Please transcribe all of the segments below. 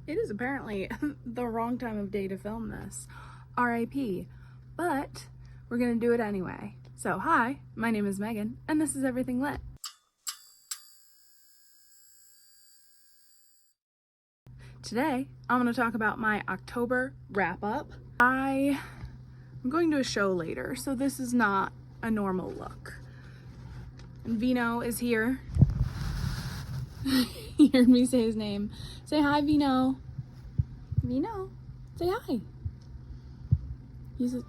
It is apparently the wrong time of day to film this. RIP. But we're gonna do it anyway. So hi, my name is Megan, and this is Everything Lit. Today, I'm gonna talk about my October wrap-up. I'm going to a show later, so this is not a normal look. And Vino is here. You heard me say his name. Say hi, Vino. Vino, say hi. He says,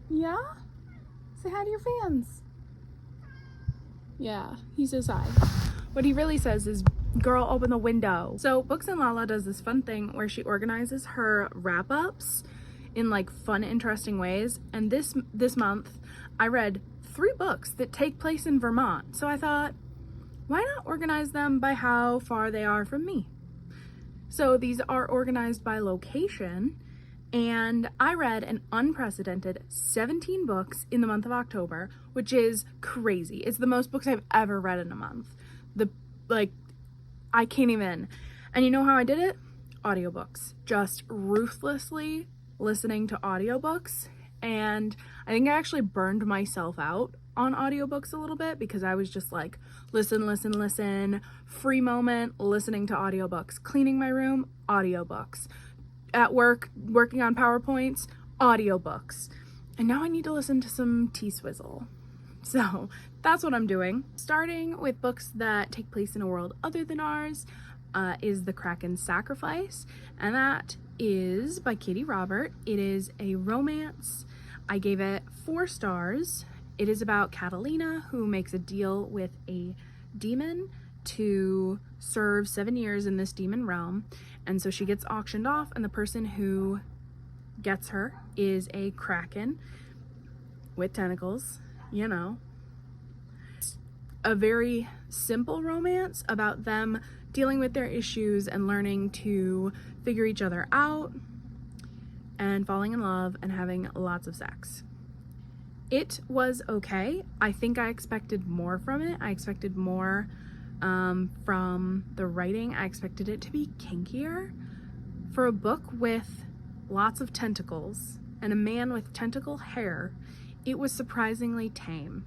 yeah? Say hi to your fans. Yeah, he says hi. What he really says is, girl, open the window. So Books and Lala does this fun thing where she organizes her wrap-ups in like fun, interesting ways. And this month, I read 3 books that take place in Vermont. So I thought, why not organize them by how far they are from me? So these are organized by location, and I read an unprecedented 17 books in the month of October, which is crazy. It's the most books I've ever read in a month. I can't even. And you know how I did it? Audiobooks. Just ruthlessly listening to audiobooks. And I think I actually burned myself out on audiobooks a little bit because I was just like, listen, free moment, listening to audiobooks, cleaning my room, audiobooks, at work, working on PowerPoints, audiobooks. And now I need to listen to some T-Swizzle. So that's what I'm doing. Starting with books that take place in a world other than ours is The Kraken Sacrifice, and that is by Katie Robert. It is a romance. I gave it 4 stars. It is about Catalina, who makes a deal with a demon to serve 7 years in this demon realm. And so she gets auctioned off, and the person who gets her is a kraken with tentacles, you know. It's a very simple romance about them dealing with their issues and learning to figure each other out and falling in love and having lots of sex. It was okay. I think I expected more from it. I expected more from the writing. I expected it to be kinkier. For a book with lots of tentacles and a man with tentacle hair, it was surprisingly tame.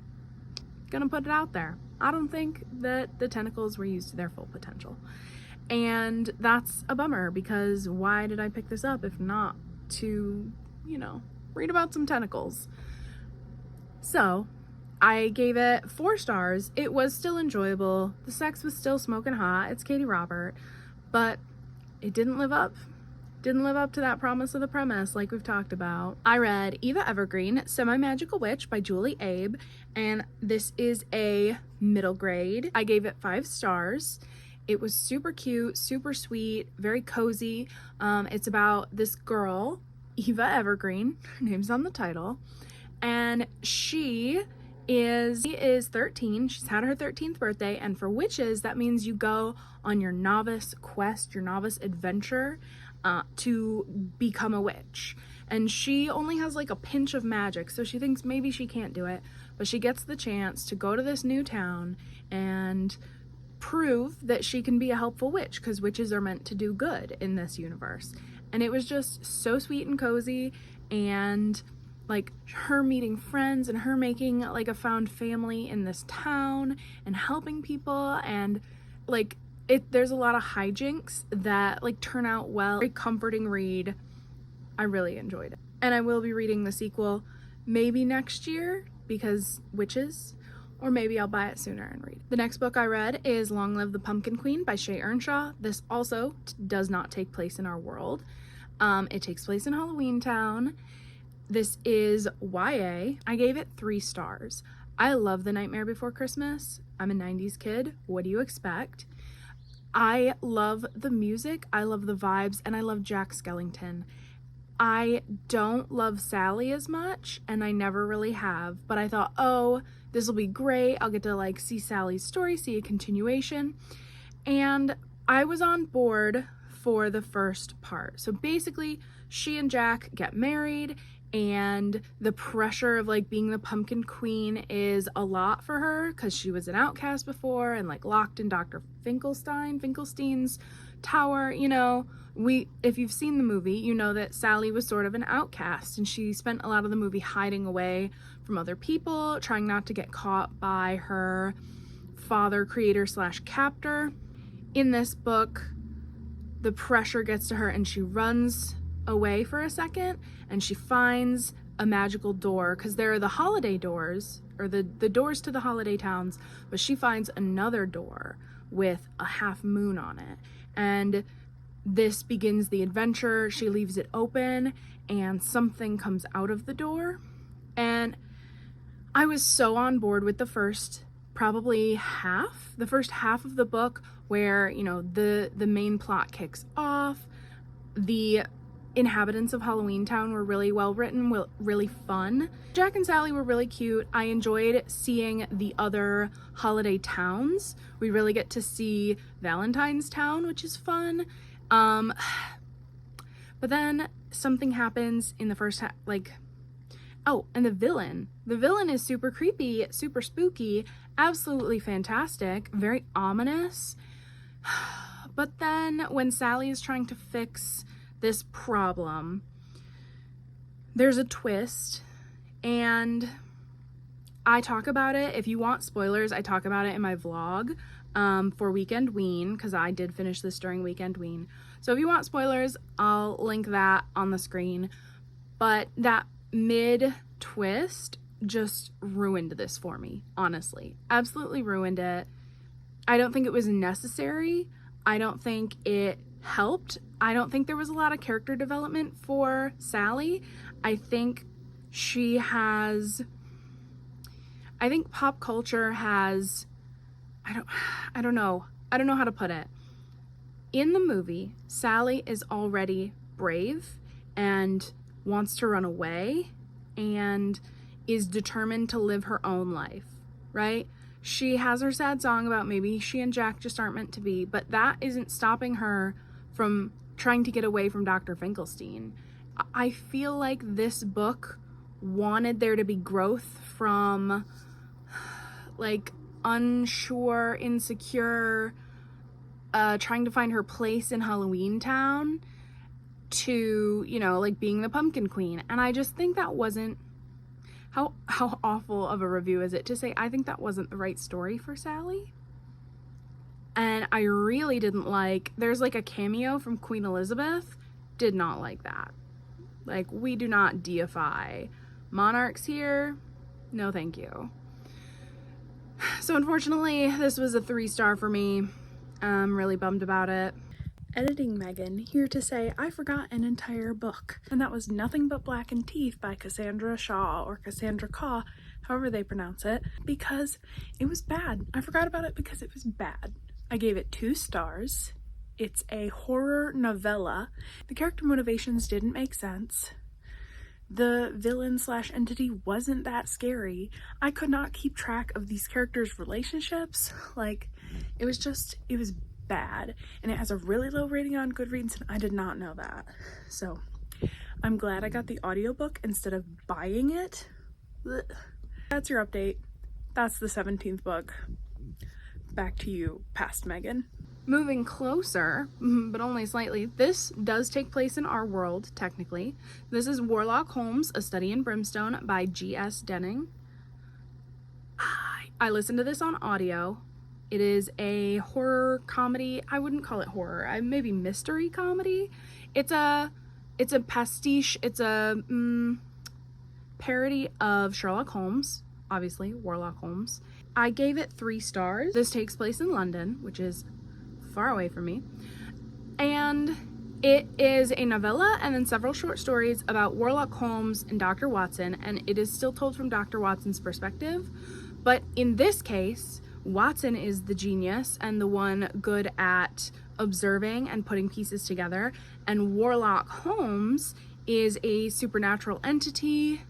Gonna put it out there. I don't think that the tentacles were used to their full potential. And that's a bummer, because why did I pick this up if not to, read about some tentacles? So I gave it 4 stars. It was still enjoyable. The sex was still smoking hot. It's Katie Robert, but it didn't live up to that promise of the premise like we've talked about. I read Eva Evergreen, Semi-Magical Witch by Julie Abe, and this is a middle grade. I gave it 5 stars. It was super cute, super sweet, very cozy. It's about this girl, Eva Evergreen, her name's on the title, and she is 13. She's had her 13th birthday, and for witches, that means you go on your novice quest, your novice adventure to become a witch. And she only has like a pinch of magic, so she thinks maybe she can't do it, but she gets the chance to go to this new town and prove that she can be a helpful witch, because witches are meant to do good in this universe. And it was just so sweet and cozy, and like her meeting friends and her making like a found family in this town and helping people, and like there's a lot of hijinks that like turn out well. Very comforting read. I really enjoyed it. And I will be reading the sequel maybe next year because witches, or maybe I'll buy it sooner and read it. The next book I read is Long Live the Pumpkin Queen by Shay Earnshaw. This also does not take place in our world. It takes place in Halloween Town. This is YA. I gave it 3 stars. I love The Nightmare Before Christmas. I'm a 90s kid. What do you expect? I love the music, I love the vibes, and I love Jack Skellington. I don't love Sally as much, and I never really have, but I thought, oh, this will be great. I'll get to like see Sally's story, see a continuation. And I was on board for the first part. So basically, she and Jack get married, and the pressure of like being the pumpkin queen is a lot for her because she was an outcast before and like locked in Dr. Finkelstein's tower, if you've seen the movie, you know that Sally was sort of an outcast, and she spent a lot of the movie hiding away from other people, trying not to get caught by her father, creator / captor. In this book, the pressure gets to her and she runs away for a second, and she finds a magical door, because there are the holiday doors, or the doors to the holiday towns, but she finds another door with a half moon on it, and this begins the adventure. She leaves it open and something comes out of the door, and I was so on board with the first half of the book, where, you know, the main plot kicks off. The inhabitants of Halloween Town were really well written, really fun. Jack and Sally were really cute. I enjoyed seeing the other holiday towns. We really get to see Valentine's Town, which is fun. But then something happens in the first half, like, oh, and the villain is super creepy, super spooky, absolutely fantastic, very ominous. But then when Sally is trying to fix this problem, there's a twist, and I talk about it. If you want spoilers, I talk about it in my vlog for Weekend Ween, because I did finish this during Weekend Ween. So if you want spoilers, I'll link that on the screen. But that mid twist just ruined this for me, honestly. Absolutely ruined it. I don't think it was necessary. I don't think it helped. I don't think there was a lot of character development for Sally. I think pop culture has, I don't know how to put it. In the movie, Sally is already brave and wants to run away and is determined to live her own life, right? She has her sad song about maybe she and Jack just aren't meant to be, but that isn't stopping her from trying to get away from Dr. Finkelstein. I feel like this book wanted there to be growth from, like, unsure, insecure, trying to find her place in Halloween Town, to, you know, like, being the Pumpkin Queen. And I just think that wasn't, how awful of a review is it to say I think that wasn't the right story for Sally? And I really didn't like, there's like a cameo from Queen Elizabeth, did not like that. Like, we do not deify monarchs here. No, thank you. So unfortunately, this was a 3-star for me. I'm really bummed about it. Editing Megan, here to say I forgot an entire book, and that was Nothing But Black and Teeth by Cassandra Shaw, or Cassandra Caw, however they pronounce it, because it was bad. I forgot about it because it was bad. I gave it 2 stars. It's a horror novella. The character motivations didn't make sense. The villain / entity wasn't that scary. I could not keep track of these characters' relationships. Like, it was bad, and it has a really low rating on Goodreads, and I did not know that. So I'm glad I got the audiobook instead of buying it. Ugh. That's your update. That's the 17th book. Back to you, past Megan. Moving closer, but only slightly, this does take place in our world, technically. This is Warlock Holmes, A Study in Brimstone by G.S. Denning. I listened to this on audio. It is a horror comedy. I wouldn't call it horror. Maybe mystery comedy. It's a pastiche. It's a parody of Sherlock Holmes, obviously, Warlock Holmes. I gave it 3 stars. This takes place in London, which is far away from me. And it is a novella and then several short stories about Warlock Holmes and Dr. Watson, and it is still told from Dr. Watson's perspective. But in this case, Watson is the genius and the one good at observing and putting pieces together, and Warlock Holmes is a supernatural entity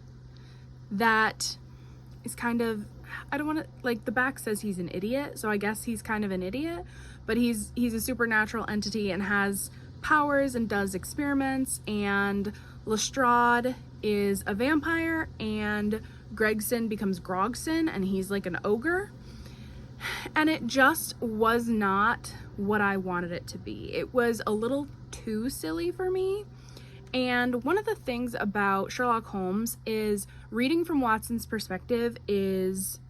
that is kind of, I don't want to, like, the back says he's an idiot, so I guess he's kind of an idiot, but he's a supernatural entity and has powers and does experiments, and Lestrade is a vampire, and Gregson becomes Grogson, and he's like an ogre. And it just was not what I wanted it to be. It was a little too silly for me. And one of the things about Sherlock Holmes is reading from Watson's perspective is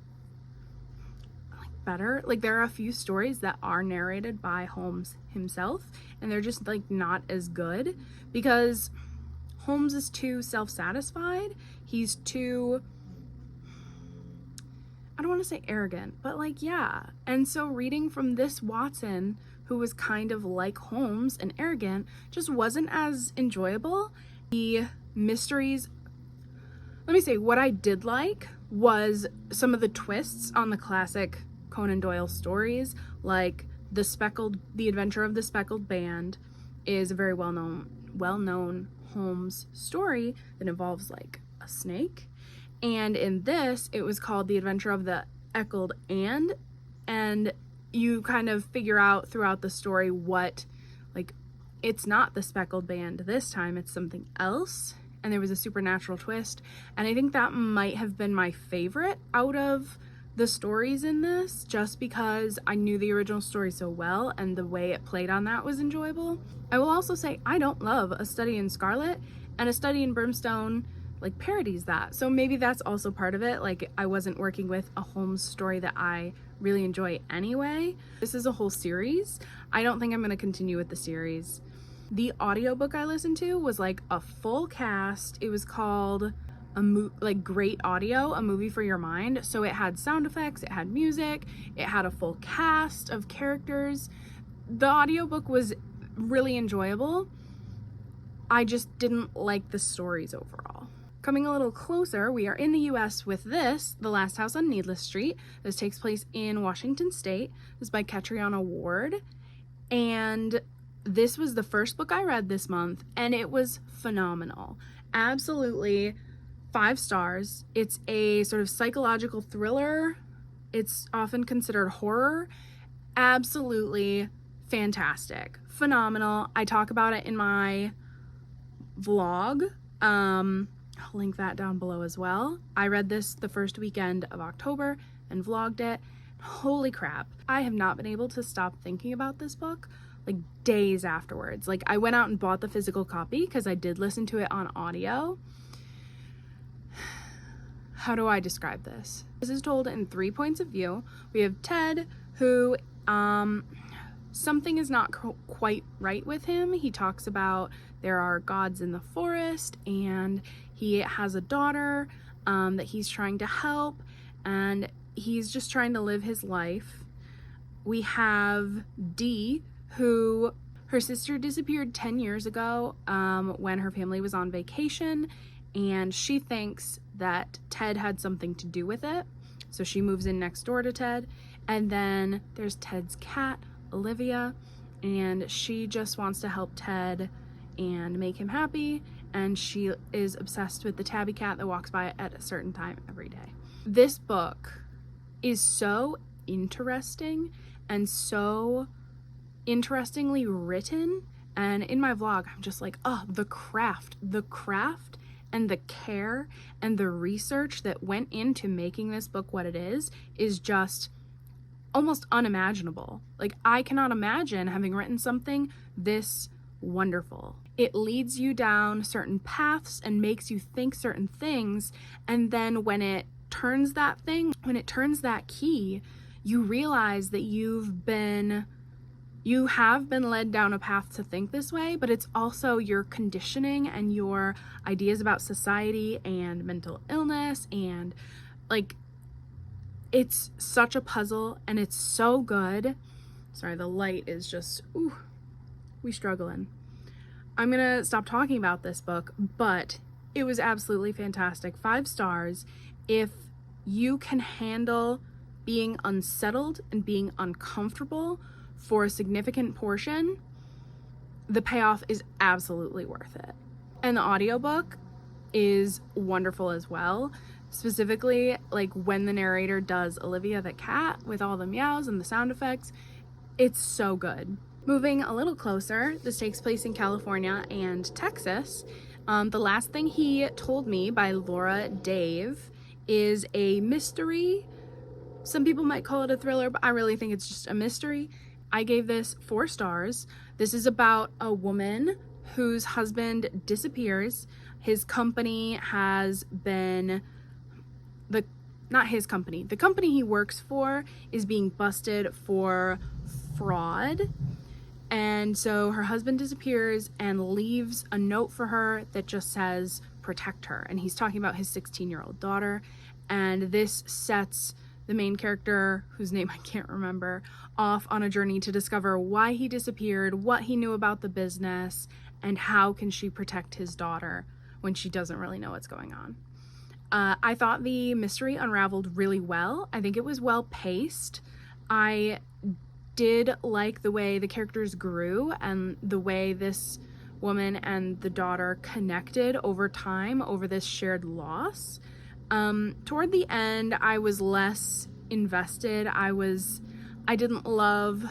like better. Like, there are a few stories that are narrated by Holmes himself, and they're just like not as good because Holmes is too self-satisfied. He's too, I don't want to say arrogant, but like, yeah. And so reading from this Watson, who was kind of like Holmes and arrogant, just wasn't as enjoyable. The mysteries, let me say, what I did like was some of the twists on the classic Conan Doyle stories, like The Adventure of the Speckled Band is a very well-known Holmes story that involves like a snake. And in this, it was called The Adventure of the Eckled and you kind of figure out throughout the story what, like, it's not the speckled band this time, it's something else, and there was a supernatural twist, and I think that might have been my favorite out of the stories in this, just because I knew the original story so well, and the way it played on that was enjoyable. I will also say I don't love A Study in Scarlet, and A Study in Brimstone like parodies that, so maybe that's also part of it. Like, I wasn't working with a Holmes story that I really enjoy anyway. This is a whole series. I don't think I'm going to continue with the series. The audiobook I listened to was like a full cast. It was called like Great Audio, a movie for your mind. So it had sound effects, it had music, it had a full cast of characters. The audiobook was really enjoyable. I just didn't like the stories overall. Coming a little closer, we are in the US with this, The Last House on Needless Street. This takes place in Washington State. This is by Catriona Ward. And this was the first book I read this month, and it was phenomenal. Absolutely 5 stars. It's a sort of psychological thriller. It's often considered horror. Absolutely fantastic. Phenomenal. I talk about it in my vlog. I'll link that down below as well. I read this the first weekend of October and vlogged it. Holy crap. I have not been able to stop thinking about this book like days afterwards. Like, I went out and bought the physical copy because I did listen to it on audio. How do I describe this? This is told in 3 points of view. We have Ted, who something is not quite right with him. He talks about there are gods in the forest, and he has a daughter that he's trying to help, and he's just trying to live his life. We have Dee, who her sister disappeared 10 years ago when her family was on vacation, and she thinks that Ted had something to do with it, so she moves in next door to Ted. And then there's Ted's cat, Olivia, and she just wants to help Ted and make him happy, and she is obsessed with the tabby cat that walks by at a certain time every day. This book is so interesting and so interestingly written, and in my vlog I'm just like, oh, the craft and the care and the research that went into making this book what it is just almost unimaginable. Like, I cannot imagine having written something this wonderful. It leads you down certain paths and makes you think certain things, and then when it turns that key, you realize that you have been led down a path to think this way, but it's also your conditioning and your ideas about society and mental illness, and like, it's such a puzzle, and it's so good. Sorry, the light is just, ooh, we struggling. I'm gonna stop talking about this book, but it was absolutely fantastic. 5 stars. If you can handle being unsettled and being uncomfortable for a significant portion, the payoff is absolutely worth it. And the audiobook is wonderful as well. Specifically, like when the narrator does Olivia the cat with all the meows and the sound effects, it's so good. Moving a little closer, this takes place in California and Texas. The Last Thing He Told Me by Laura Dave is a mystery. Some people might call it a thriller, but I really think it's just a mystery. I gave this 4 stars. This is about a woman whose husband disappears. His company has been, not his company, the company he works for is being busted for fraud. And so her husband disappears and leaves a note for her that just says, protect her. And he's talking about his 16-year-old daughter. And this sets the main character, whose name I can't remember, off on a journey to discover why he disappeared, what he knew about the business, and how can she protect his daughter when she doesn't really know what's going on. I thought the mystery unraveled really well. I think it was well paced. I did like the way the characters grew and the way this woman and the daughter connected over time over this shared loss. Toward the end, I was less invested. I didn't love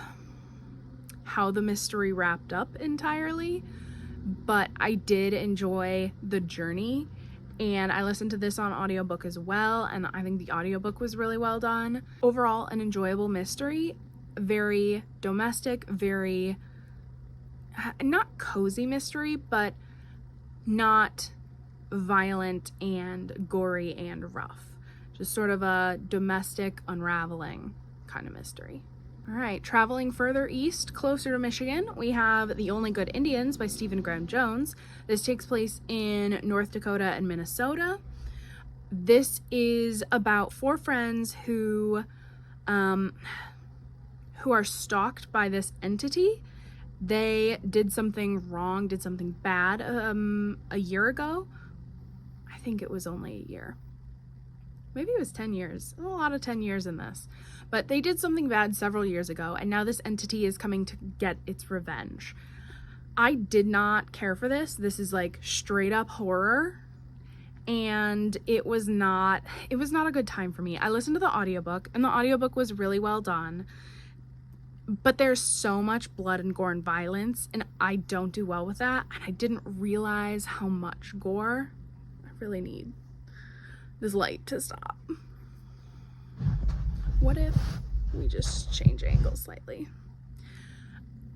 how the mystery wrapped up entirely, but I did enjoy the journey. And I listened to this on audiobook as well, and I think the audiobook was really well done. Overall, an enjoyable mystery, very domestic, very, not cozy mystery, but not violent and gory and rough. Just sort of a domestic unraveling kind of mystery. All right, traveling further east, closer to Michigan, we have The Only Good Indians by Stephen Graham Jones. This takes place in North Dakota and Minnesota. This is about 4 friends who are stalked by this entity. They did something wrong, did something bad a year ago. I think it was only a year. Maybe it was 10 years. There's a lot of 10 years in this. But they did something bad several years ago, and now this entity is coming to get its revenge. I did not care for this. This is like straight up horror, and it was not a good time for me. I listened to the audiobook, and the audiobook was really well done, but there's so much blood and gore and violence, and I don't do well with that, and I didn't realize how much gore. I really need this light to stop. What if we just change angles slightly?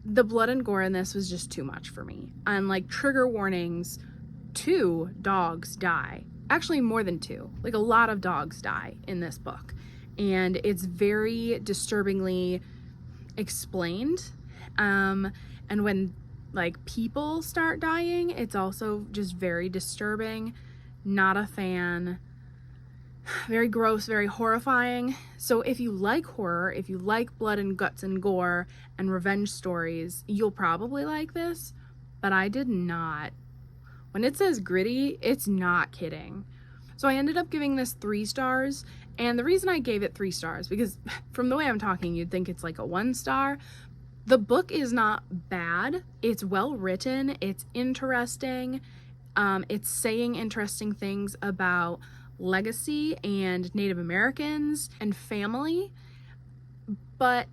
The blood and gore in this was just too much for me. And like trigger warnings, 2 dogs die. Actually more than 2. Like a lot of dogs die in this book. And it's very disturbingly explained. And when like people start dying, it's also just very disturbing. Not a fan. Very gross, very horrifying. So if you like horror, if you like blood and guts and gore and revenge stories, you'll probably like this, but I did not. When it says gritty, it's not kidding. So I ended up giving this 3 stars, and the reason I gave it 3 stars, because from the way I'm talking, you'd think it's like a 1 star. The book is not bad. It's well written. It's interesting. It's saying interesting things about legacy and Native Americans and family, but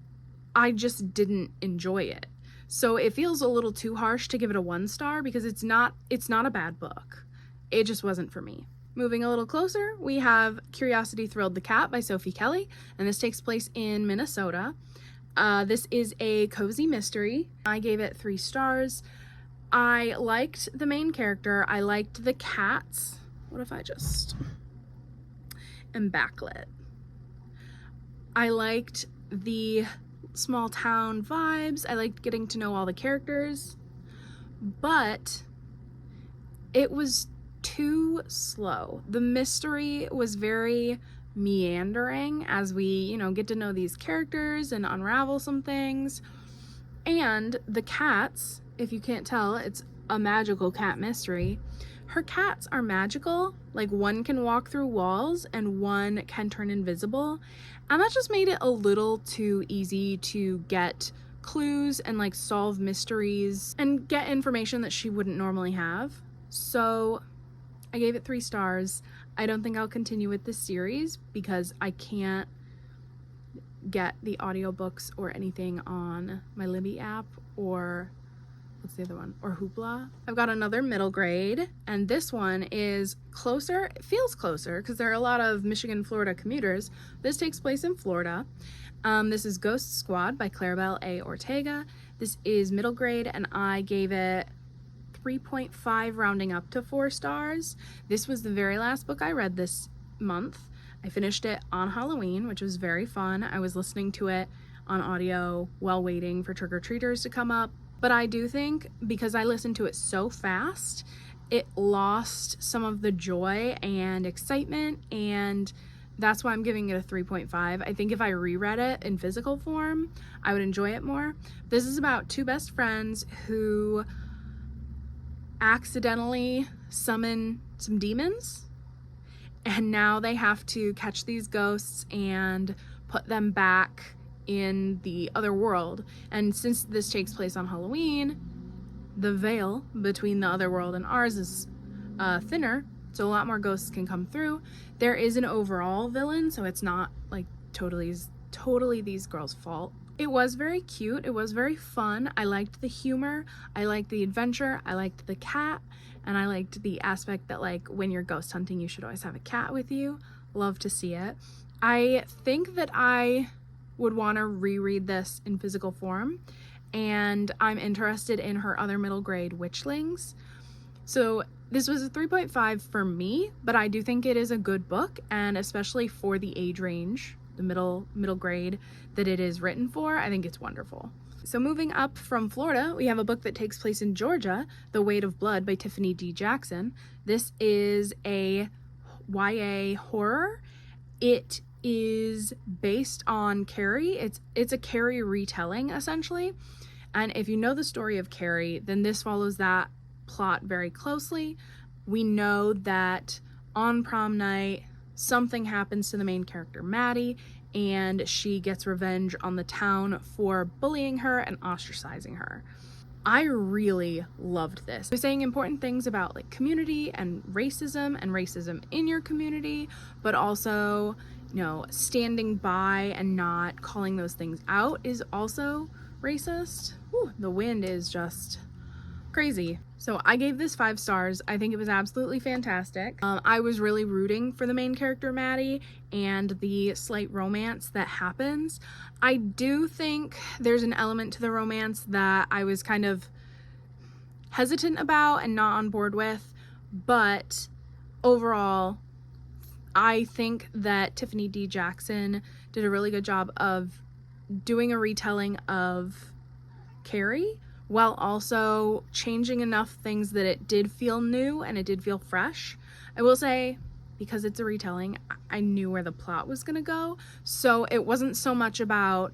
I just didn't enjoy it. So it feels a little too harsh to give it a 1 star because it's not a bad book. It just wasn't for me. Moving a little closer, we have Curiosity Thrilled the Cat by Sophie Kelly, and this takes place in Minnesota. This is a cozy mystery. I gave it 3 stars. I liked the main character. I liked the cats. What if I just am backlit? I liked the small town vibes. I liked getting to know all the characters, but it was too slow. The mystery was very meandering as we, get to know these characters and unravel some things. And the cats, if you can't tell, it's a magical cat mystery. Her cats are magical. Like, one can walk through walls and one can turn invisible. And that just made it a little too easy to get clues and like solve mysteries and get information that she wouldn't normally have. So I gave it 3 stars. I don't think I'll continue with this series because I can't get the audiobooks or anything on my Libby app or what's the other one? Or Hoopla. I've got another middle grade, and this one is closer. It feels closer because there are a lot of Michigan-Florida commuters. This takes place in Florida. This is Ghost Squad by Clarabelle A. Ortega. This is middle grade, and I gave it 3.5 rounding up to 4 stars. This was the very last book I read this month. I finished it on Halloween, which was very fun. I was listening to it on audio while waiting for trick-or-treaters to come up. But I do think because I listened to it so fast, it lost some of the joy and excitement, and that's why I'm giving it a 3.5. I think if I reread it in physical form, I would enjoy it more. This is about 2 best friends who accidentally summon some demons, and now they have to catch these ghosts and put them back in the other world. And since this takes place on Halloween, the veil between the other world and ours is thinner, so a lot more ghosts can come through. There is an overall villain, so it's not like totally these girls' fault. It was very cute. It was very fun. I liked the humor. I liked the adventure. I liked the cat. And I liked the aspect that, like, when you're ghost hunting, you should always have a cat with you. Love to see it. I think that I would want to reread this in physical form. And I'm interested in her other middle grade witchlings. So this was a 3.5 for me, but I do think it is a good book, and especially for the age range, the middle grade that it is written for, I think it's wonderful. So moving up from Florida, we have a book that takes place in Georgia, The Weight of Blood by Tiffany D. Jackson. This is a YA horror. It is based on Carrie. It's a Carrie retelling, essentially. And if you know the story of Carrie, then this follows that plot very closely. We know that on prom night, something happens to the main character, Maddie, and she gets revenge on the town for bullying her and ostracizing her. I really loved this. They're saying important things about like community and racism in your community, but also, you know, standing by and not calling those things out is also racist. Whew, the wind is just crazy. So I gave this 5 stars. I think it was absolutely fantastic. I was really rooting for the main character, Maddie, and the slight romance that happens. I do think there's an element to the romance that I was kind of hesitant about and not on board with, but overall, I think that Tiffany D. Jackson did a really good job of doing a retelling of Carrie, while also changing enough things that it did feel new and it did feel fresh. I will say, because it's a retelling, I knew where the plot was gonna go, so it wasn't so much about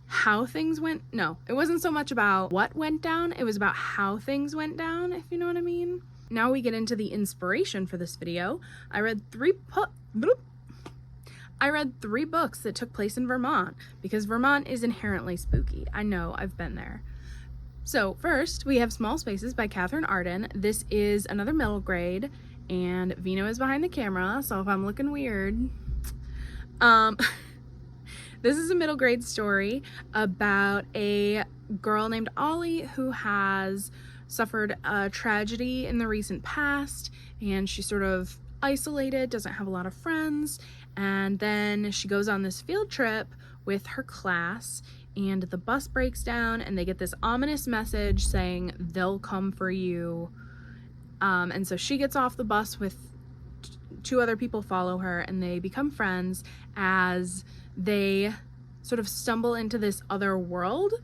how things went. No, it wasn't so much about what went down, it was about how things went down, if you know what I mean. Now we get into the inspiration for this video. I read 3 books that took place in Vermont, because Vermont is inherently spooky. I know, I've been there. So first, we have Small Spaces by Catherine Arden. This is another middle grade, and Vino is behind the camera, so if I'm looking weird, this is a middle grade story about a girl named Ollie who has suffered a tragedy in the recent past, and she's sort of isolated, doesn't have a lot of friends, and then she goes on this field trip with her class, and the bus breaks down and they get this ominous message saying they'll come for you. And so she gets off the bus with 2 other people follow her, and they become friends as they sort of stumble into this other world.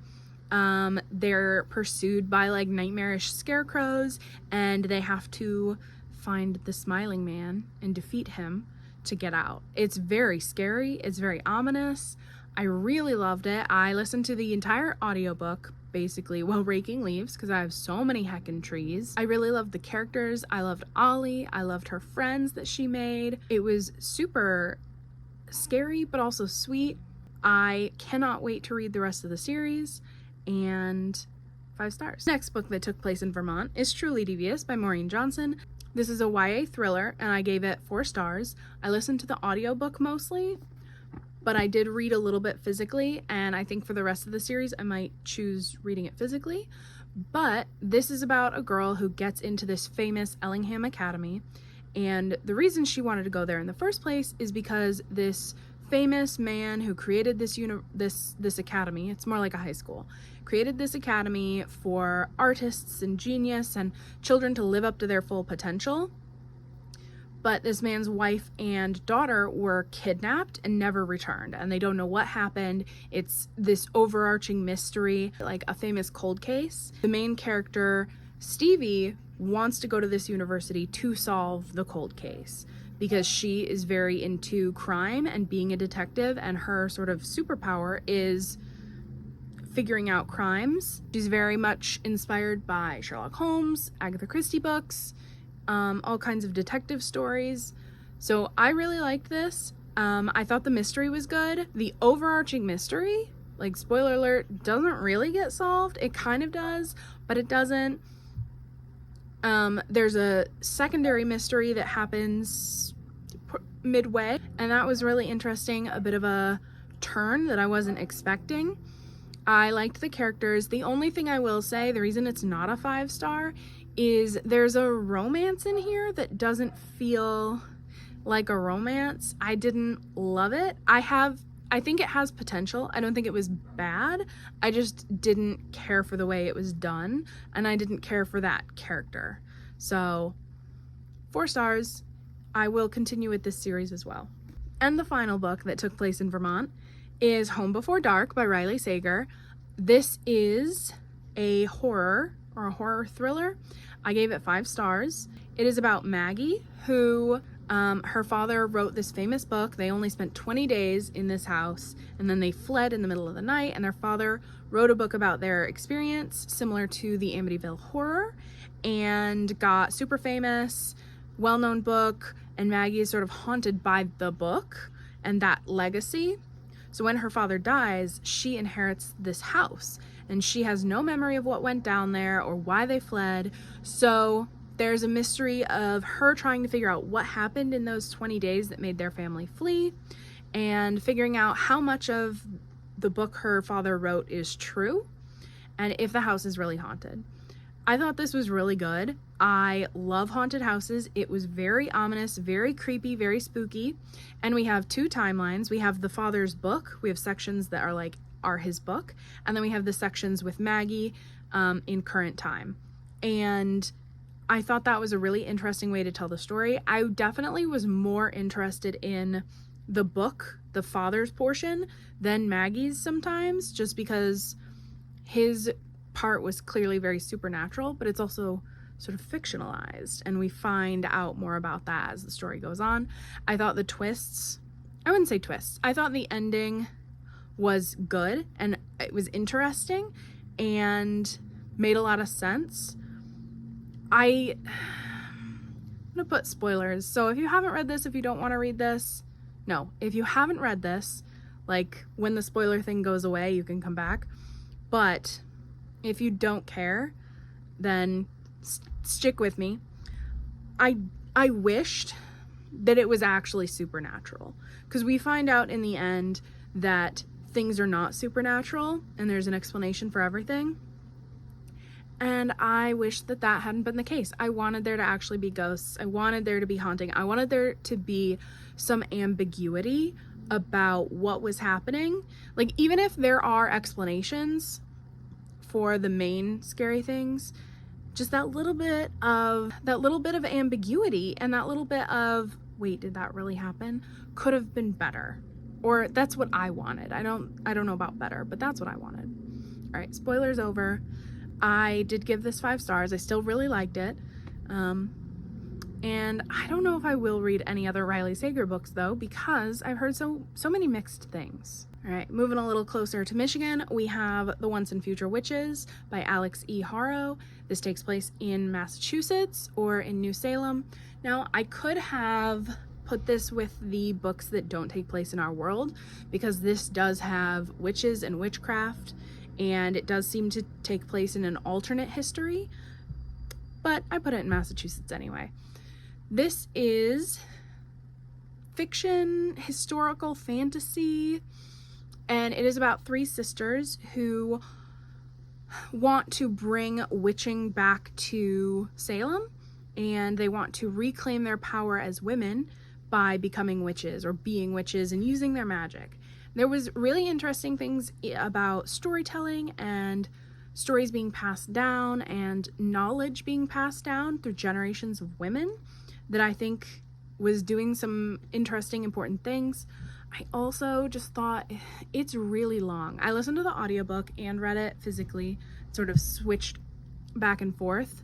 They're pursued by like nightmarish scarecrows, and they have to find the smiling man and defeat him to get out. It's very scary. It's very ominous. I really loved it. I listened to the entire audiobook basically while raking leaves because I have so many heckin' trees. I really loved the characters. I loved Ollie. I loved her friends that she made. It was super scary but also sweet. I cannot wait to read the rest of the series, and 5 stars. Next book that took place in Vermont is Truly Devious by Maureen Johnson. This is a YA thriller, and I gave it 4 stars. I listened to the audiobook mostly, but I did read a little bit physically, and I think for the rest of the series I might choose reading it physically. But this is about a girl who gets into this famous Ellingham Academy, and the reason she wanted to go there in the first place is because this famous man who created this academy. It's more like a high school. Created this academy for artists and genius and children to live up to their full potential. But this man's wife and daughter were kidnapped and never returned, and they don't know what happened. It's this overarching mystery, like a famous cold case. The main character, Stevie, wants to go to this university to solve the cold case because she is very into crime and being a detective, and her sort of superpower is figuring out crimes. She's very much inspired by Sherlock Holmes, Agatha Christie books, all kinds of detective stories. So I really liked this. I thought the mystery was good. The overarching mystery, like spoiler alert, doesn't really get solved. It kind of does, but it doesn't. There's a secondary mystery that happens midway, and that was really interesting. A bit of a turn that I wasn't expecting. I liked the characters. The only thing I will say, the reason it's not a 5-star, is there's a romance in here that doesn't feel like a romance. I didn't love it. I think it has potential. I don't think it was bad. I just didn't care for the way it was done, and I didn't care for that character. So 4 stars. I will continue with this series as well. And the final book that took place in Vermont is Home Before Dark by Riley Sager. This is a horror or a horror thriller. I gave it 5 stars. It is about Maggie, who her father wrote this famous book. They only spent 20 days in this house, and then they fled in the middle of the night, and their father wrote a book about their experience, similar to the Amityville Horror, and got super famous, well-known book, and Maggie is sort of haunted by the book and that legacy. So when her father dies, she inherits this house, and she has no memory of what went down there or why they fled. So there's a mystery of her trying to figure out what happened in those 20 days that made their family flee, and figuring out how much of the book her father wrote is true, and if the house is really haunted. I thought this was really good. I love haunted houses. It was very ominous, very creepy, very spooky. And we have 2 timelines. We have the father's book. We have sections that are his book. And then we have the sections with Maggie in current time. And I thought that was a really interesting way to tell the story. I definitely was more interested in the book, the father's portion, than Maggie's sometimes, just because his part was clearly very supernatural, but it's also sort of fictionalized, and we find out more about that as the story goes on. I thought the twists, I wouldn't say twists, I thought the ending was good, and it was interesting and made a lot of sense. I'm gonna put spoilers, so if you haven't read this, if you don't want to read this, no, if you haven't read this, like when the spoiler thing goes away, you can come back. But if you don't care, then stick with me. I wished that it was actually supernatural, because we find out in the end that things are not supernatural and there's an explanation for everything. And I wish that that hadn't been the case. I wanted there to actually be ghosts. I wanted there to be haunting. I wanted there to be some ambiguity about what was happening. Like, even if there are explanations for the main scary things, just that little bit of ambiguity and that little bit of, wait, did that really happen, could have been better. Or that's what I wanted. I don't know about better, but that's what I wanted. All right, spoilers over. I did give this 5 stars. I still really liked it. And I don't know if I will read any other Riley Sager books though, because I've heard so many mixed things. All right, moving a little closer to Michigan, we have The Once and Future Witches by Alex E. Haro. This takes place in Massachusetts or in New Salem. Now, I could have put this with the books that don't take place in our world, because this does have witches and witchcraft, and it does seem to take place in an alternate history, but I put it in Massachusetts anyway. This is fiction, historical fantasy, and it is about 3 sisters who want to bring witching back to Salem, and they want to reclaim their power as women by becoming witches or being witches and using their magic. There was really interesting things about storytelling and stories being passed down and knowledge being passed down through generations of women that I think was doing some interesting, important things. I also just thought it's really long. I listened to the audiobook and read it physically, sort of switched back and forth.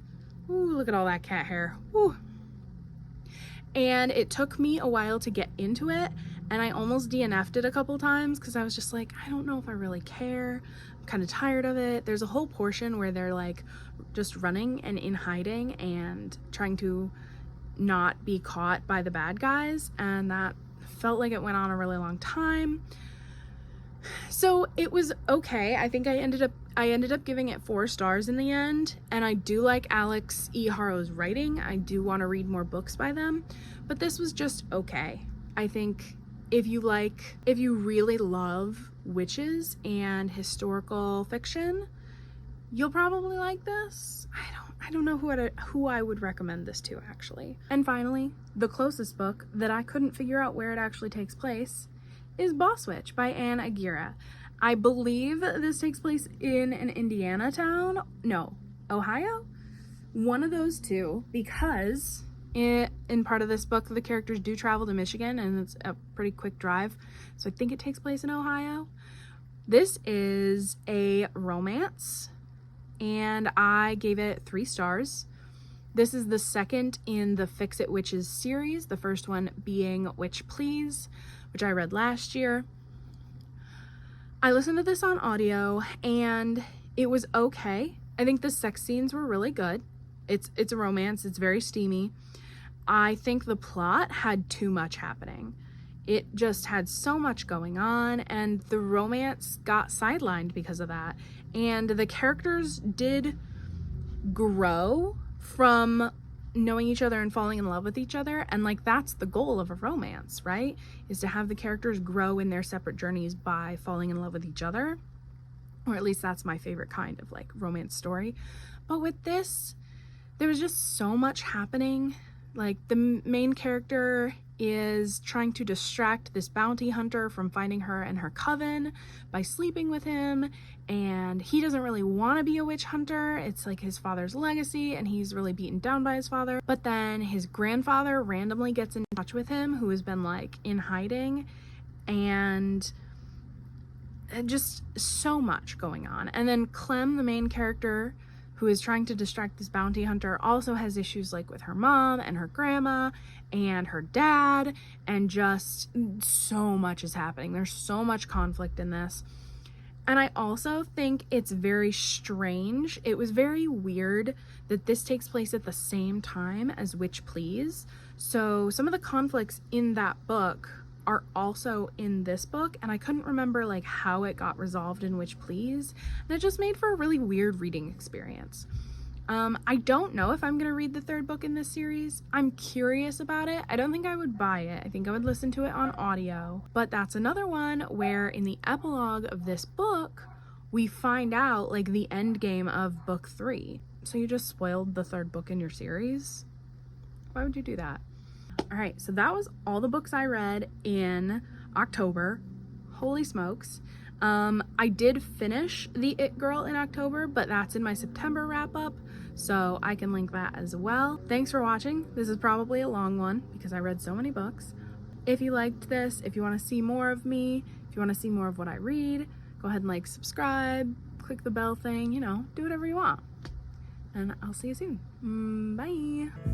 Ooh, look at all that cat hair. Ooh. And it took me a while to get into it, and I almost DNF'd it a couple times because I was just like, I don't know if I really care. I'm kind of tired of it. There's a whole portion where they're like just running and in hiding and trying to not be caught by the bad guys, and that felt like it went on a really long time. So it was okay. I think I ended up giving it 4 stars in the end, and I do like Alex E. Harrow's writing. I do want to read more books by them, but this was just okay. I think if you really love witches and historical fiction, you'll probably like this. I don't know who I would recommend this to, actually. And finally, the closest book that I couldn't figure out where it actually takes place is Boss Witch by Anne Aguirre. I believe this takes place in an Indiana town. No, Ohio? One of those two, because in part of this book, the characters do travel to Michigan, and it's a pretty quick drive. So I think it takes place in Ohio. This is a romance, and I gave it 3 stars. This is the second in the Fix It Witches series, the first one being Witch Please, which I read last year. I listened to this on audio, and it was okay. I think the sex scenes were really good. It's a romance. It's very steamy. I think the plot had too much happening. It just had so much going on, and the romance got sidelined because of that. And the characters did grow from knowing each other and falling in love with each other, and like that's the goal of a romance, right? Is to have the characters grow in their separate journeys by falling in love with each other, or at least that's my favorite kind of like romance story. But with this, there was just so much happening. Like the main character is trying to distract this bounty hunter from finding her and her coven by sleeping with him, and he doesn't really want to be a witch hunter. It's like his father's legacy, and he's really beaten down by his father. But then his grandfather randomly gets in touch with him, who has been like in hiding, and just so much going on. And then Clem, the main character, who is trying to distract this bounty hunter, also has issues like with her mom and her grandma and her dad, and just so much is happening. There's so much conflict in this. And I also think it's very strange. It was very weird that this takes place at the same time as Witch Please. So some of the conflicts in that book are also in this book, and I couldn't remember like how it got resolved in Witch Please, and it just made for a really weird reading experience. I don't know if I'm gonna read the 3rd book in this series. I'm curious about it. I don't think I would buy it. I think I would listen to it on audio, but that's another one where in the epilogue of this book we find out like the end game of book 3. So you just spoiled the 3rd book in your series? Why would you do that? All right, so that was all the books I read in October. Holy smokes. I did finish The It Girl in October, but that's in my September wrap up, so I can link that as well. Thanks for watching. This is probably a long one because I read so many books. If you liked this, if you want to see more of me, if you want to see more of what I read, go ahead and like, subscribe, click the bell thing, you know, do whatever you want. And I'll see you soon. Bye.